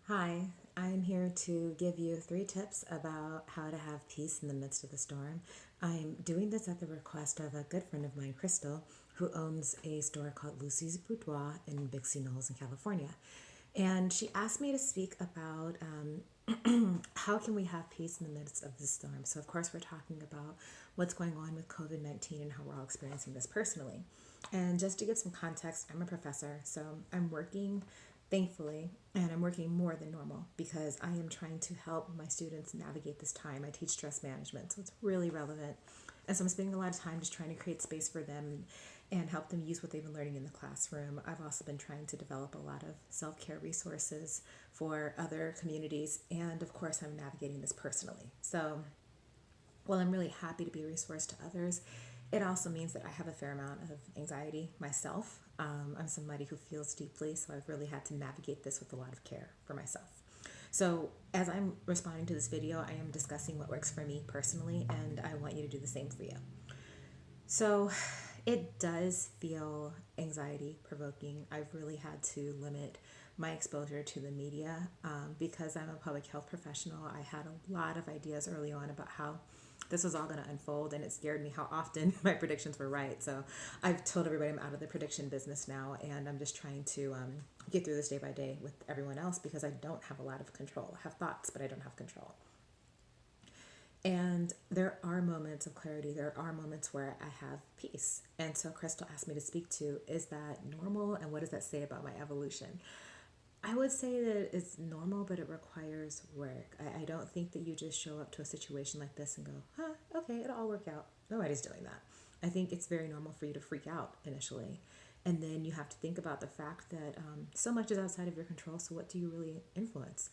Hi, I'm here to give you 3 tips about how to have peace in the midst of the storm. I'm doing this at the request of a good friend of mine, Crystal, who owns a store called Lucy's Boudoir in Big Sea Knolls in California. And she asked me to speak about how can we have peace in the midst of the storm. So, of course, we're talking about what's going on with COVID-19 and how we're all experiencing this personally. And just to give some context, I'm a professor, so I'm working, thankfully, and I'm working more than normal because I am trying to help my students navigate this time. I teach stress management, so it's really relevant. And so I'm spending a lot of time just trying to create space for them and help them use what they've been learning in the classroom. I've also been trying to develop a lot of self care resources for other communities. And of course, I'm navigating this personally. So while I'm really happy to be a resource to others, it also means that I have a fair amount of anxiety myself. I'm somebody who feels deeply, so I've really had to navigate this with a lot of care for myself. So, as I'm responding to this video, I am discussing what works for me personally, and I want you to do the same for you. So, it does feel anxiety provoking. I've really had to limit my exposure to the media because I'm a public health professional. I had a lot of ideas early on about how this was all going to unfold, and it scared me how often my predictions were right. So I've told everybody I'm out of the prediction business now, and I'm just trying to get through this day by day with everyone else because I don't have a lot of control. I have thoughts, but I don't have control. And there are moments of clarity. There are moments where I have peace. And so Crystal asked me to speak to, is that normal? And what does that say about my evolution? I would say that it's normal, but it requires work. I don't think that you just show up to a situation like this and go, okay, it'll all work out. Nobody's doing that. I think it's very normal for you to freak out initially. And then you have to think about the fact that so much is outside of your control. So, what do you really influence?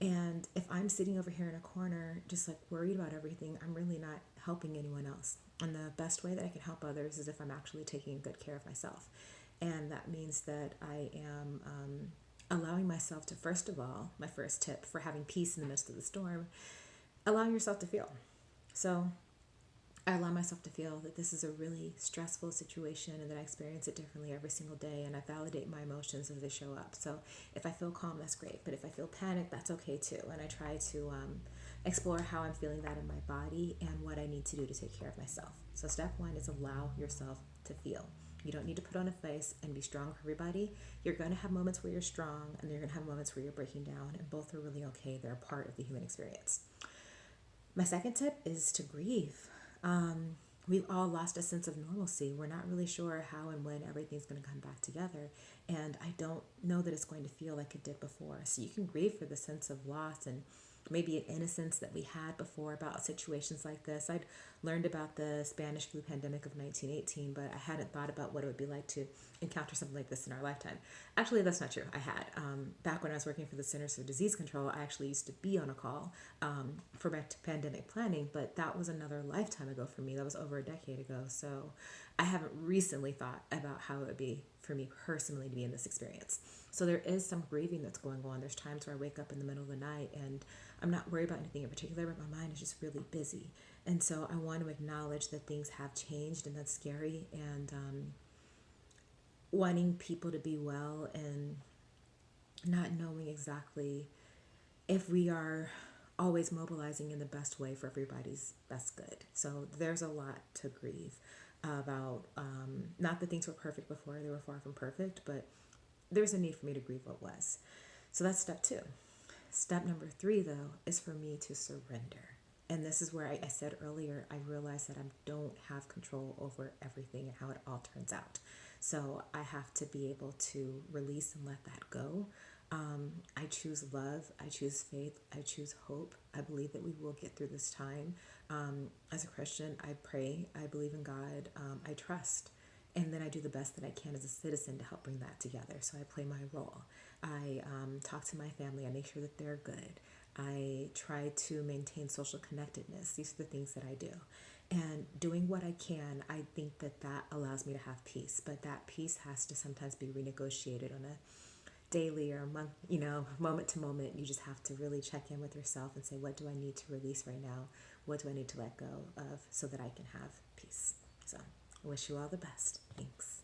And if I'm sitting over here in a corner, just like worried about everything, I'm really not helping anyone else. And the best way that I can help others is if I'm actually taking good care of myself. And that means that I am allowing myself to, first of all, my first tip for having peace in the midst of the storm, allowing yourself to feel. So I allow myself to feel that this is a really stressful situation and that I experience it differently every single day, and I validate my emotions as they show up. So if I feel calm, that's great. But if I feel panic, that's okay too. And I try to explore how I'm feeling that in my body and what I need to do to take care of myself. So step one is allow yourself to feel. You don't need to put on a face and be strong for everybody. You're going to have moments where you're strong and you're going to have moments where you're breaking down, and both are really okay. They're a part of the human experience. My second tip is to grieve. We've all lost a sense of normalcy. We're not really sure how and when everything's going to come back together. And I don't know that it's going to feel like it did before. So you can grieve for the sense of loss and maybe an innocence that we had before about situations like this. I'd learned about the Spanish flu pandemic of 1918, but I hadn't thought about what it would be like to encounter something like this in our lifetime. Actually, that's not true. I had. Back when I was working for the Centers for Disease Control, I actually used to be on a call for pandemic planning, but that was another lifetime ago for me. That was over a decade ago. So I haven't recently thought about how it would be for me personally to be in this experience. So there is some grieving that's going on. There's times where I wake up in the middle of the night and I'm not worried about anything in particular, but my mind is just really busy. And so I want to acknowledge that things have changed, and that's scary. And wanting people to be well and not knowing exactly if we are always mobilizing in the best way for everybody's best good. So there's a lot to grieve about. Not that things were perfect before, they were far from perfect, but there's a need for me to grieve what was. So that's step two. Step number three, though, is for me to surrender. And this is where I said earlier, I realized that I don't have control over everything and how it all turns out. So I have to be able to release and let that go. I choose love. I choose faith. I choose hope. I believe that we will get through this time. As a Christian, I pray. I believe in God. I trust. And then I do the best that I can as a citizen to help bring that together. So I play my role. I talk to my family. I make sure that they're good. I try to maintain social connectedness. These are the things that I do. And doing what I can, I think that that allows me to have peace. But that peace has to sometimes be renegotiated on a daily or month, moment to moment. You just have to really check in with yourself and say, what do I need to release right now? What do I need to let go of so that I can have peace? So I wish you all the best. Thanks.